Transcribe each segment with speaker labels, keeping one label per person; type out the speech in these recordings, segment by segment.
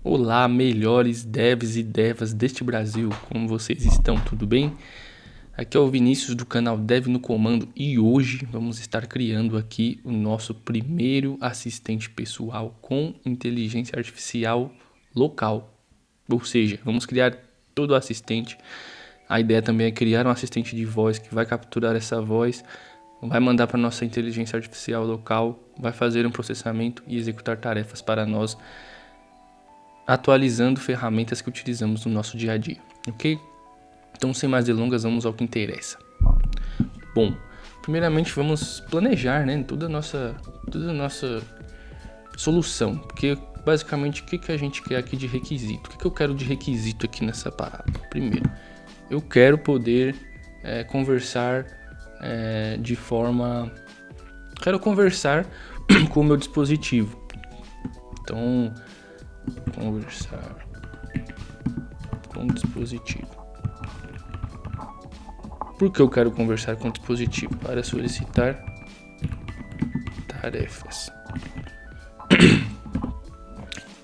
Speaker 1: Olá, melhores devs e devas deste Brasil, como vocês estão? Tudo bem? Aqui é o Vinícius do canal Dev no Comando e hoje vamos estar criando aqui o nosso primeiro assistente pessoal com inteligência artificial local. Ou seja, vamos criar todo o assistente. A ideia também é criar um assistente de voz que vai capturar essa voz, vai mandar para nossa inteligência artificial local, vai fazer um processamento e executar tarefas para nós, atualizando ferramentas que utilizamos no nosso dia a dia, ok? Então, sem mais delongas, vamos ao que interessa. Bom, primeiramente vamos planejar, né, toda a nossa solução, porque basicamente o que a gente quer aqui de requisito? O que eu quero de requisito aqui nessa parada? Primeiro, eu quero poder conversar de forma... Quero conversar com o meu dispositivo. Então, conversar com o dispositivo. Por que eu quero conversar com o dispositivo? Para solicitar tarefas.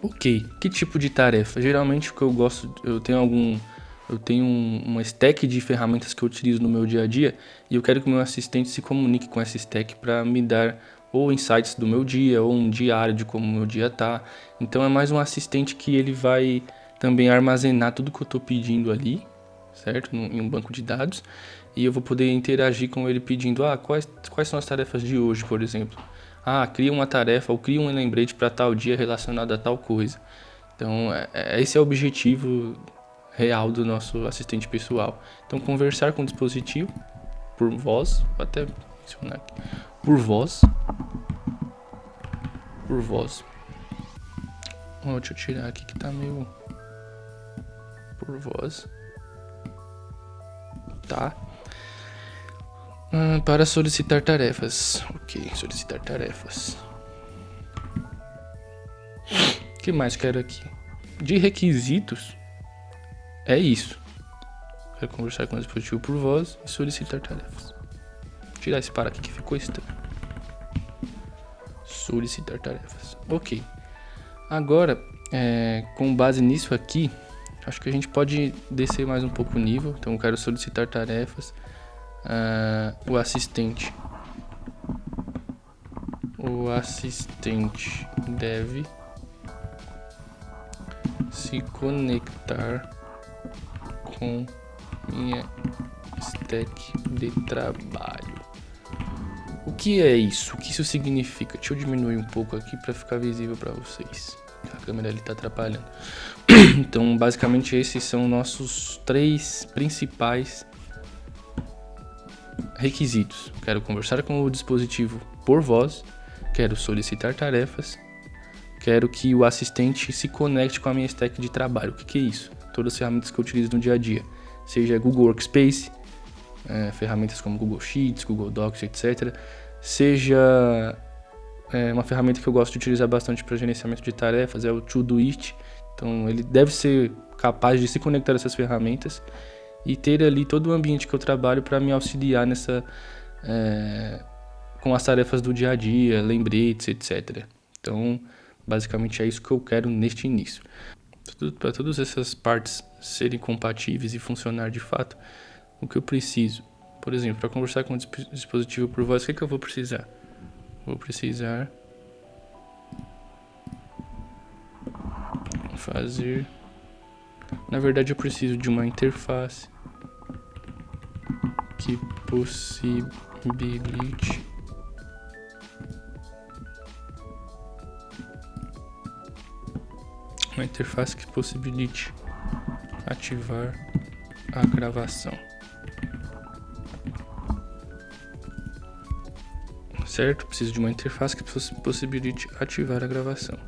Speaker 1: Ok, que tipo de tarefa? Geralmente o que eu gosto, eu tenho uma stack de ferramentas que eu utilizo no meu dia a dia e eu quero que o meu assistente se comunique com essa stack para me dar ou insights do meu dia ou um diário de como o meu dia tá. Então é mais um assistente que ele vai também armazenar tudo que eu tô pedindo ali, certo? Em um banco de dados, e eu vou poder interagir com ele pedindo quais são as tarefas de hoje, por exemplo. Cria uma tarefa ou cria um lembrete para tal dia relacionado a tal coisa. Então esse é o objetivo real do nosso assistente pessoal. Então, conversar com o dispositivo por voz, vou até mencionar aqui, por voz. Deixa eu tirar aqui que tá meio por voz, tá? Para solicitar tarefas. Ok, solicitar tarefas. O que mais quero aqui? De requisitos, é isso. Quero conversar com o dispositivo por voz e solicitar tarefas. Vou tirar esse para aqui que ficou estranho. Solicitar tarefas. Ok. Agora, com base nisso aqui, acho que a gente pode descer mais um pouco o nível. Então, eu quero solicitar tarefas. O assistente deve se conectar com minha stack de trabalho. O que é isso? O que isso significa? Deixa eu diminuir um pouco aqui para ficar visível para vocês. A câmera ali tá atrapalhando. Então, basicamente, esses são nossos 3 principais requisitos. Quero conversar com o dispositivo por voz, quero solicitar tarefas, quero que o assistente se conecte com a minha stack de trabalho. O que é isso? Todas as ferramentas que eu utilizo no dia a dia, seja Google Workspace, ferramentas como Google Sheets, Google Docs, etc. Seja uma ferramenta que eu gosto de utilizar bastante para gerenciamento de tarefas, é o Todoist. Então ele deve ser capaz de se conectar a essas ferramentas e ter ali todo o ambiente que eu trabalho para me auxiliar com as tarefas do dia a dia, lembretes, etc. Então, basicamente é isso que eu quero neste início. Para todas essas partes serem compatíveis e funcionar de fato, o que eu preciso? Por exemplo, para conversar com o dispositivo por voz, o que eu vou precisar? Vou precisar fazer... Na verdade, eu preciso de uma interface que possibilite ativar a gravação. Certo? Preciso de uma interface que possibilite ativar a gravação.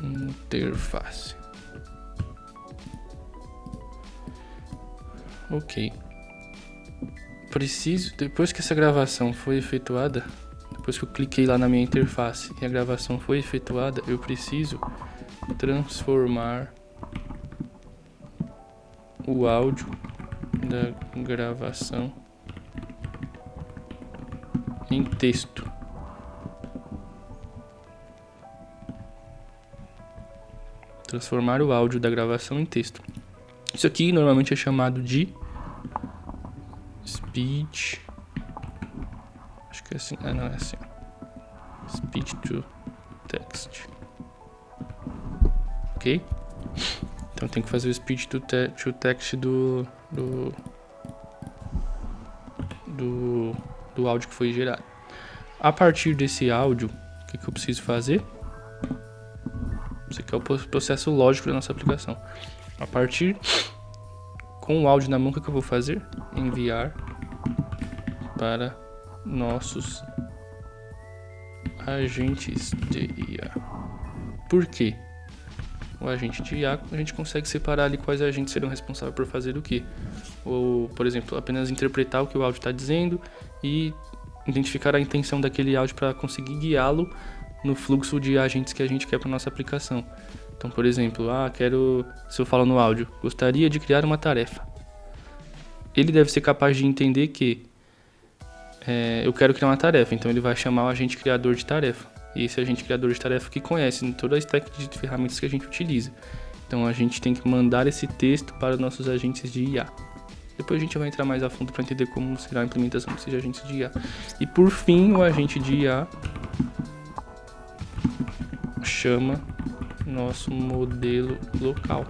Speaker 1: Interface. Ok. Depois que essa gravação foi efetuada, depois que eu cliquei lá na minha interface e a gravação foi efetuada, eu preciso transformar o áudio da gravação em texto. transformar o áudio da gravação em texto. Isso aqui normalmente é chamado de speech. Acho que é assim. Ah, não, é assim. Speech to text. Ok? Então tem que fazer o speech to text do áudio que foi gerado. A partir desse áudio, o que eu preciso fazer? Isso aqui é o processo lógico da nossa aplicação. A partir, com o áudio na mão, o que eu vou fazer? Enviar para nossos agentes de IA. Por quê? O agente de IA, a gente consegue separar ali quais agentes serão responsáveis por fazer o quê. Ou, por exemplo, apenas interpretar o que o áudio está dizendo e identificar a intenção daquele áudio para conseguir guiá-lo no fluxo de agentes que a gente quer para nossa aplicação. Então, por exemplo, se eu falo no áudio, gostaria de criar uma tarefa. Ele deve ser capaz de entender que eu quero criar uma tarefa, então ele vai chamar o agente criador de tarefa. E esse agente criador de tarefa que conhece toda a stack de ferramentas que a gente utiliza. Então a gente tem que mandar esse texto para nossos agentes de IA. Depois a gente vai entrar mais a fundo para entender como será a implementação desses agentes de IA. E por fim, o agente de IA chama nosso modelo local.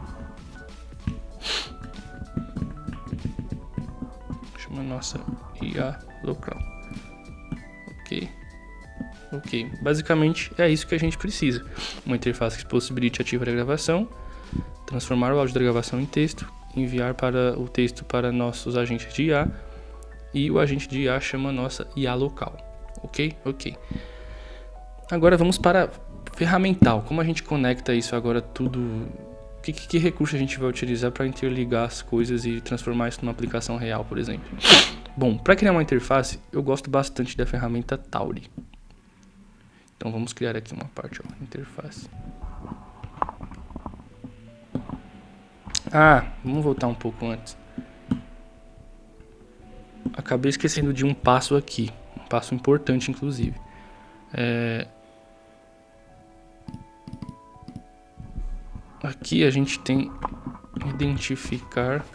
Speaker 1: Chama nossa IA local. Ok, basicamente é isso que a gente precisa. Uma interface que possibilite ativar a gravação, transformar o áudio da gravação em texto, enviar o texto para nossos agentes de IA e o agente de IA chama a nossa IA local. Ok. Agora vamos para ferramental. Como a gente conecta isso agora tudo? Que recurso a gente vai utilizar para interligar as coisas e transformar isso numa aplicação real, por exemplo? Bom, para criar uma interface, eu gosto bastante da ferramenta Tauri. Então vamos criar aqui uma parte, interface. Vamos voltar um pouco antes. Acabei esquecendo de um passo aqui, um passo importante inclusive. Aqui a gente tem identificar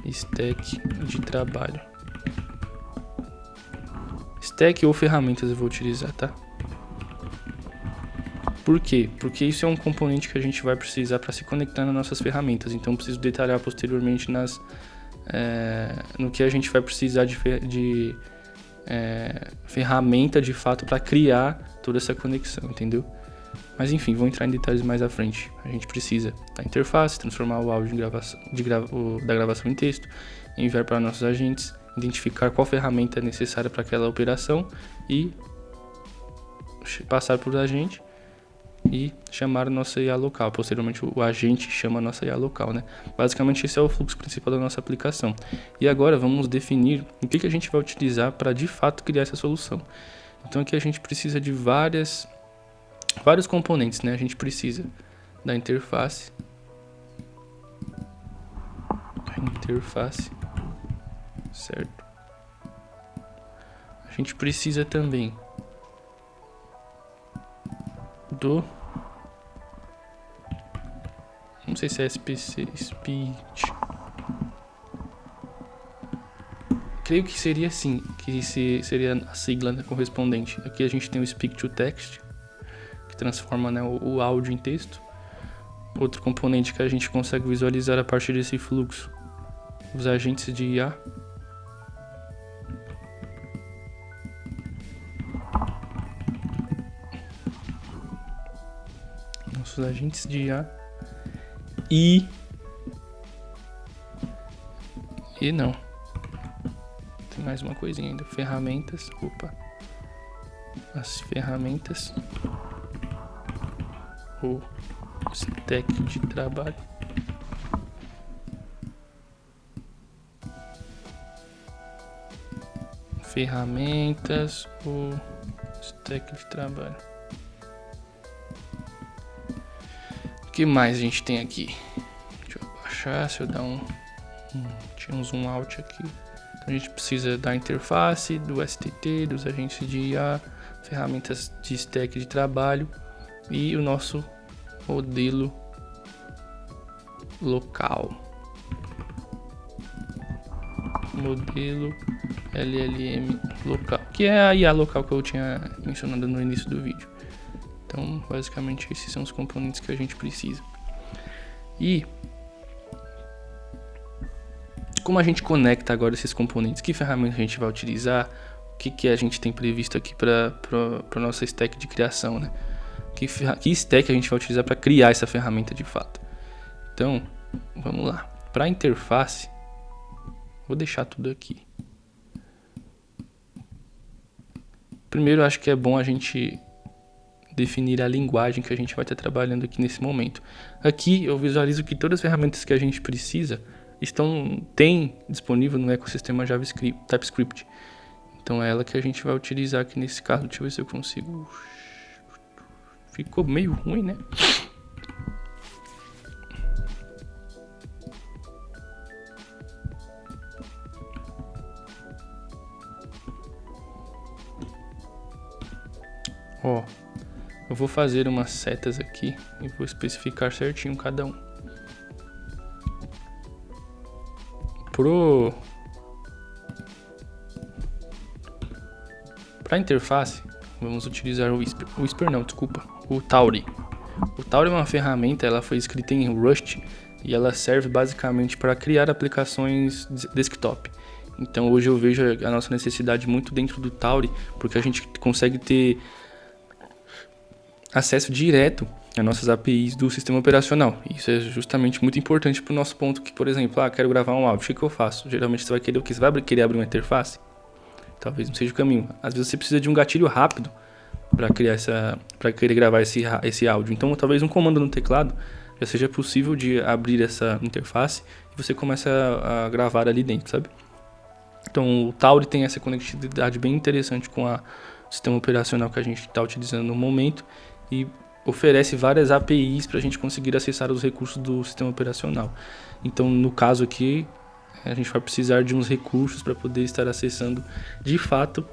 Speaker 1: stack de trabalho. Stack ou ferramentas eu vou utilizar, tá? Por quê? Porque isso é um componente que a gente vai precisar para se conectar nas nossas ferramentas. Então eu preciso detalhar posteriormente no que a gente vai precisar de ferramenta de fato para criar toda essa conexão, entendeu? Mas enfim, vou entrar em detalhes mais à frente. A gente precisa da interface, transformar o áudio da gravação em texto, enviar para nossos agentes, identificar qual ferramenta é necessária para aquela operação e passar para o agente e chamar a nossa IA local. Posteriormente o agente chama a nossa IA local, né? Basicamente esse é o fluxo principal da nossa aplicação. E agora vamos definir o que a gente vai utilizar para de fato criar essa solução. Então aqui a gente precisa de vários componentes, né? A gente precisa da interface. Certo. A gente precisa também não sei se é SPC, Speech. Creio que seria assim, que seria a sigla correspondente. Aqui a gente tem o Speak to Text, que transforma, né, o áudio em texto. Outro componente que a gente consegue visualizar a partir desse fluxo, os agentes de IA. Nossos agentes de IA. E não. Tem mais uma coisinha ainda. Ferramentas. As ferramentas. O stack de trabalho. Ferramentas. O stack de trabalho. O que mais a gente tem aqui? Deixa eu abaixar, se eu dar tinha um zoom out aqui. Então a gente precisa da interface, do STT, dos agentes de IA, ferramentas de stack de trabalho e o nosso modelo local. Modelo LLM local, que é a IA local que eu tinha mencionado no início do vídeo. Então, basicamente, esses são os componentes que a gente precisa. E como a gente conecta agora esses componentes? Que ferramenta a gente vai utilizar? O que a gente tem previsto aqui para a nossa stack de criação, né? Que stack a gente vai utilizar para criar essa ferramenta de fato? Então, vamos lá. Para a interface, vou deixar tudo aqui. Primeiro, acho que é bom a gente definir a linguagem que a gente vai estar trabalhando aqui nesse momento. Aqui eu visualizo que todas as ferramentas que a gente precisa tem disponível no ecossistema JavaScript, TypeScript. Então é ela que a gente vai utilizar aqui nesse caso. Deixa eu ver se eu consigo. Ficou meio ruim, né? Ó, eu vou fazer umas setas aqui e vou especificar certinho cada um. Para a interface, vamos utilizar o Tauri. O Tauri é uma ferramenta, ela foi escrita em Rust e ela serve basicamente para criar aplicações desktop. Então hoje eu vejo a nossa necessidade muito dentro do Tauri, porque a gente consegue ter acesso direto às nossas APIs do sistema operacional. Isso é justamente muito importante para o nosso ponto que, por exemplo, quero gravar um áudio, o que eu faço? Geralmente você vai querer o quê? Você vai querer abrir uma interface? Talvez não seja o caminho. Às vezes você precisa de um gatilho rápido para querer gravar esse áudio. Então, talvez um comando no teclado já seja possível de abrir essa interface e você começa a gravar ali dentro, sabe? Então, o Tauri tem essa conectividade bem interessante com o sistema operacional que a gente está utilizando no momento e oferece várias APIs para a gente conseguir acessar os recursos do sistema operacional. Então, no caso aqui, a gente vai precisar de uns recursos para poder estar acessando de fato,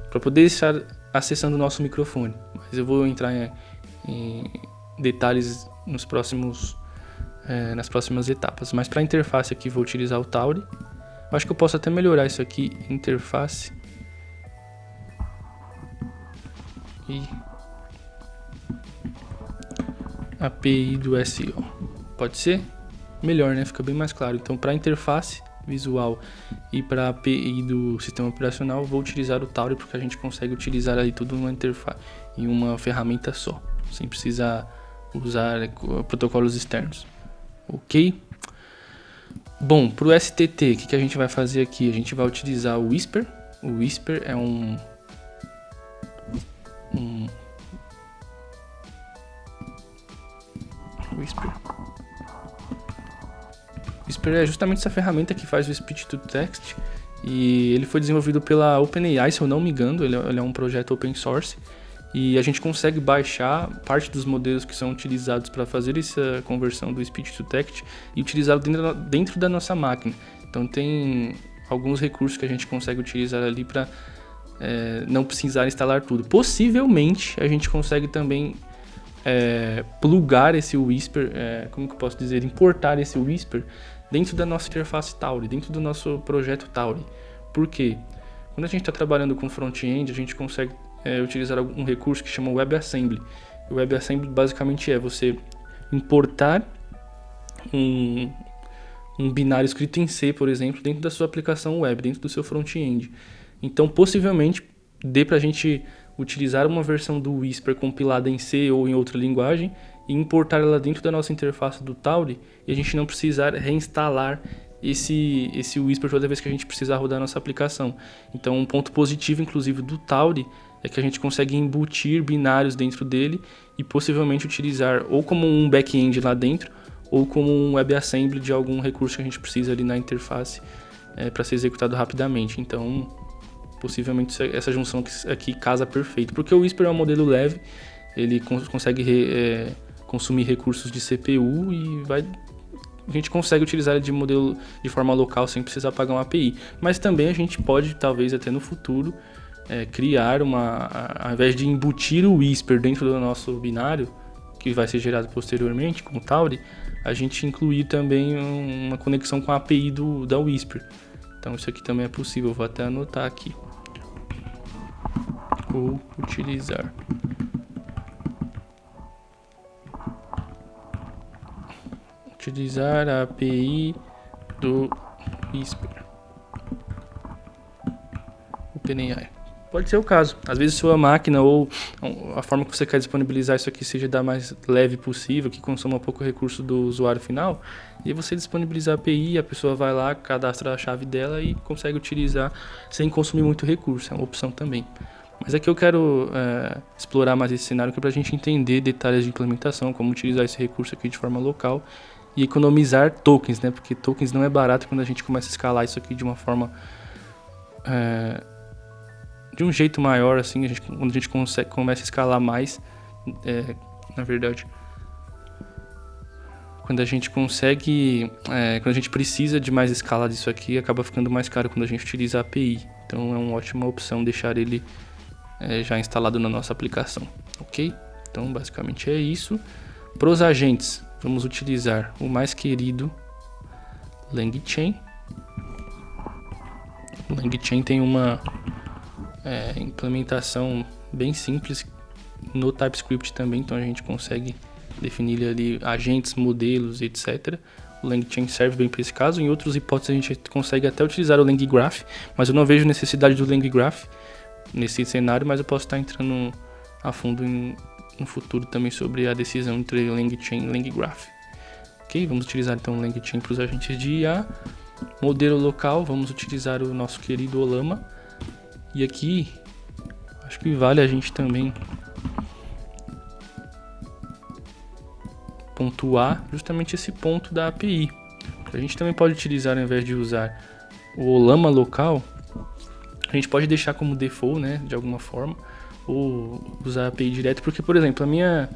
Speaker 1: para poder estar acessando o nosso microfone. Mas eu vou entrar em detalhes nas próximas etapas. Mas para a interface aqui, vou utilizar o Tauri. Eu acho que eu posso até melhorar isso aqui, interface e API do SEO. Pode ser? Melhor, né? Fica bem mais claro. Então, para a interface visual e para a API do sistema operacional, vou utilizar o Tauri, porque a gente consegue utilizar ali tudo em uma ferramenta só, sem precisar usar protocolos externos. Ok? Bom, para o STT, o que a gente vai fazer aqui? A gente vai utilizar o Whisper. O Whisper é o Whisper é justamente essa ferramenta que faz o Speech to Text e ele foi desenvolvido pela OpenAI, se eu não me engano, ele é um projeto open source e a gente consegue baixar parte dos modelos que são utilizados para fazer essa conversão do Speech to Text e utilizá-lo dentro da nossa máquina. Então tem alguns recursos que a gente consegue utilizar ali para não precisar instalar tudo. Possivelmente a gente consegue também plugar esse Whisper, como que eu posso dizer, importar esse Whisper dentro da nossa interface Tauri, dentro do nosso projeto Tauri. Por quê? Quando a gente está trabalhando com front-end, a gente consegue utilizar um recurso que chama WebAssembly. O WebAssembly basicamente é você importar um binário escrito em C, por exemplo, dentro da sua aplicação web, dentro do seu front-end. Então, possivelmente, dê para a gente utilizar uma versão do Whisper compilada em C ou em outra linguagem e importar ela dentro da nossa interface do Tauri e a gente não precisar reinstalar esse Whisper toda vez que a gente precisar rodar a nossa aplicação. Então, um ponto positivo, inclusive, do Tauri é que a gente consegue embutir binários dentro dele e possivelmente utilizar ou como um back-end lá dentro ou como um WebAssembly de algum recurso que a gente precisa ali na interface para ser executado rapidamente. Então, possivelmente essa junção aqui casa perfeito, porque o Whisper é um modelo leve, ele consegue consumir recursos de CPU e a gente consegue utilizar ele de modelo de forma local sem precisar pagar uma API. Mas também a gente pode, talvez até no futuro, criar ao invés de embutir o Whisper dentro do nosso binário, que vai ser gerado posteriormente, como Tauri, a gente incluir também uma conexão com a API da Whisper. Então isso aqui também é possível, vou até anotar aqui. Ou utilizar. Utilizar a API do Whisper. OpenAI. Pode ser o caso. Às vezes sua máquina ou a forma que você quer disponibilizar isso aqui seja da mais leve possível, que consuma pouco recurso do usuário final, e você disponibilizar a API, a pessoa vai lá, cadastra a chave dela e consegue utilizar sem consumir muito recurso. É uma opção também. Mas aqui eu quero explorar mais esse cenário para a gente entender detalhes de implementação, como utilizar esse recurso aqui de forma local e economizar tokens, né? Porque tokens não é barato quando a gente começa a escalar isso aqui de uma forma... de um jeito maior, assim, quando a gente começa a escalar mais, na verdade, quando a gente consegue, quando a gente precisa de mais escala disso aqui, acaba ficando mais caro quando a gente utiliza a API. Então é uma ótima opção deixar ele já instalado na nossa aplicação, ok? Então basicamente é isso. Para os agentes, vamos utilizar o mais querido LangChain. O LangChain tem uma implementação bem simples no TypeScript também, então a gente consegue definir ali agentes, modelos, etc. O LangChain serve bem para esse caso. Em outras hipóteses a gente consegue até utilizar o LangGraph, mas eu não vejo necessidade do LangGraph nesse cenário, mas eu posso estar entrando a fundo no futuro também sobre a decisão entre LangChain e LangGraph. Ok, vamos utilizar então o LangChain para os agentes de IA. Modelo local, vamos utilizar o nosso querido Ollama. E aqui, acho que vale a gente também pontuar justamente esse ponto da API. A gente também pode utilizar, ao invés de usar o Ollama local, a gente pode deixar como default, né, de alguma forma, ou usar a API direto, porque, por exemplo, a minha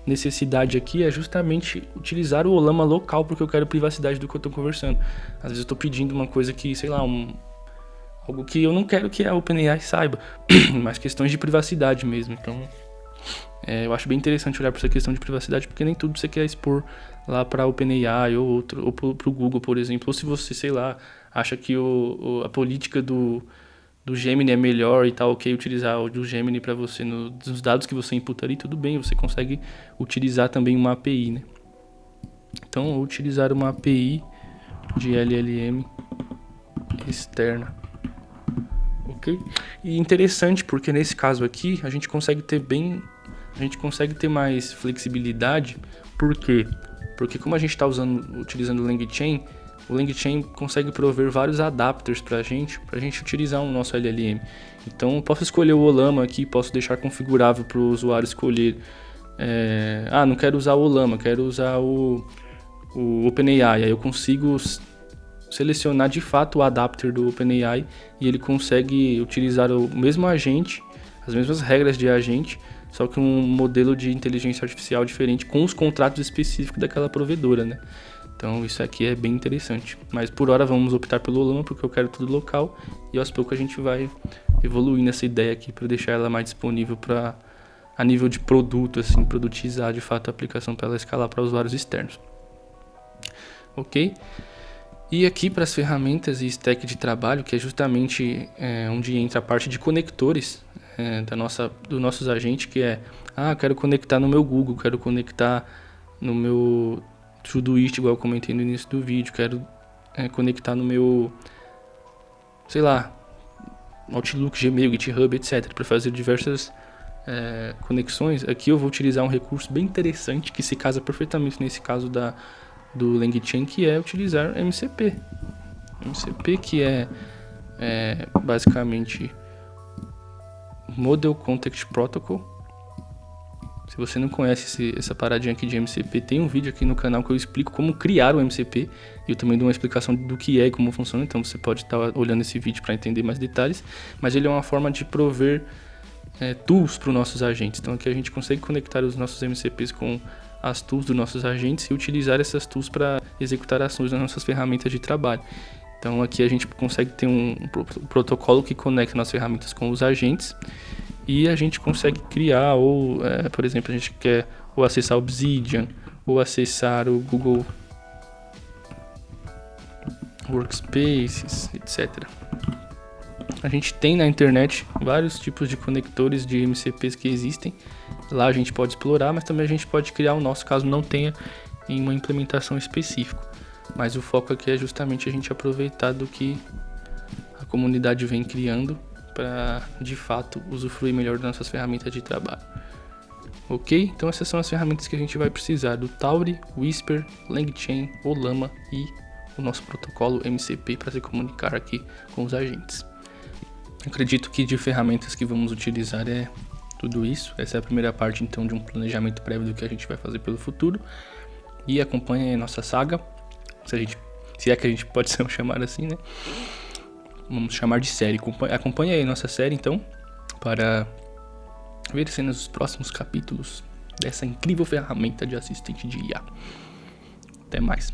Speaker 1: necessidade aqui é justamente utilizar o Ollama local, porque eu quero privacidade do que eu estou conversando. Às vezes eu estou pedindo uma coisa que, sei lá, algo que eu não quero que a OpenAI saiba, mas questões de privacidade mesmo. Então, eu acho bem interessante olhar para essa questão de privacidade, porque nem tudo você quer expor lá para a OpenAI ou para o Google, por exemplo. Ou se você, sei lá, acha que a política do Gemini é melhor e tal, ok, utilizar o do Gemini para você nos dados que você imputa ali, tudo bem, você consegue utilizar também uma API, né? Então, utilizar uma API de LLM externa. Ok? E interessante porque nesse caso aqui a gente consegue ter mais flexibilidade. Por quê? Porque como a gente está utilizando o LangChain, o LangChain consegue prover vários adapters pra gente utilizar o nosso LLM. Então eu posso escolher o Ollama aqui, posso deixar configurável para o usuário escolher. Não quero usar o Ollama, quero usar o OpenAI. Aí eu consigo selecionar de fato o adapter do OpenAI e ele consegue utilizar o mesmo agente, as mesmas regras de agente, só que um modelo de inteligência artificial diferente com os contratos específicos daquela provedora, né? Então isso aqui é bem interessante. Mas por hora vamos optar pelo Ollama porque eu quero tudo local e aos poucos a gente vai evoluir nessa ideia aqui para deixar ela mais disponível a nível de produto, assim, produtizar de fato a aplicação para ela escalar para usuários externos. Ok? E aqui para as ferramentas e stack de trabalho, que é justamente onde entra a parte de conectores dos nossos agentes, que quero conectar no meu Google, quero conectar no meu Todoist, igual eu comentei no início do vídeo, quero conectar no meu, sei lá, Outlook, Gmail, GitHub, etc. para fazer diversas conexões. Aqui eu vou utilizar um recurso bem interessante que se casa perfeitamente nesse caso do LangChain, que é utilizar MCP. MCP que é basicamente Model Context Protocol. Se você não conhece essa paradinha aqui de MCP, tem um vídeo aqui no canal que eu explico como criar o MCP e eu também dou uma explicação do que é e como funciona, então você pode estar olhando esse vídeo para entender mais detalhes, mas ele é uma forma de prover tools para os nossos agentes. Então aqui a gente consegue conectar os nossos MCPs com as tools dos nossos agentes e utilizar essas tools para executar ações nas nossas ferramentas de trabalho. Então aqui a gente consegue ter um protocolo que conecta nossas ferramentas com os agentes e a gente consegue criar, ou, por exemplo, a gente quer ou acessar Obsidian, ou acessar o Google Workspaces, etc. A gente tem na internet vários tipos de conectores de MCPs que existem. Lá a gente pode explorar, mas também a gente pode criar o nosso, caso não tenha em uma implementação específica. Mas o foco aqui é justamente a gente aproveitar do que a comunidade vem criando para, de fato, usufruir melhor das nossas ferramentas de trabalho. Ok? Então essas são as ferramentas que a gente vai precisar: do Tauri, Whisper, LangChain, Ollama e o nosso protocolo MCP para se comunicar aqui com os agentes. Acredito que de ferramentas que vamos utilizar é tudo isso. Essa é a primeira parte, então, de um planejamento prévio do que a gente vai fazer pelo futuro. E acompanhe a nossa saga, se é que a gente pode chamar assim, né? Vamos chamar de série. Acompanhe aí a nossa série, então, para ver cenas dos próximos capítulos dessa incrível ferramenta de assistente de IA. Até mais.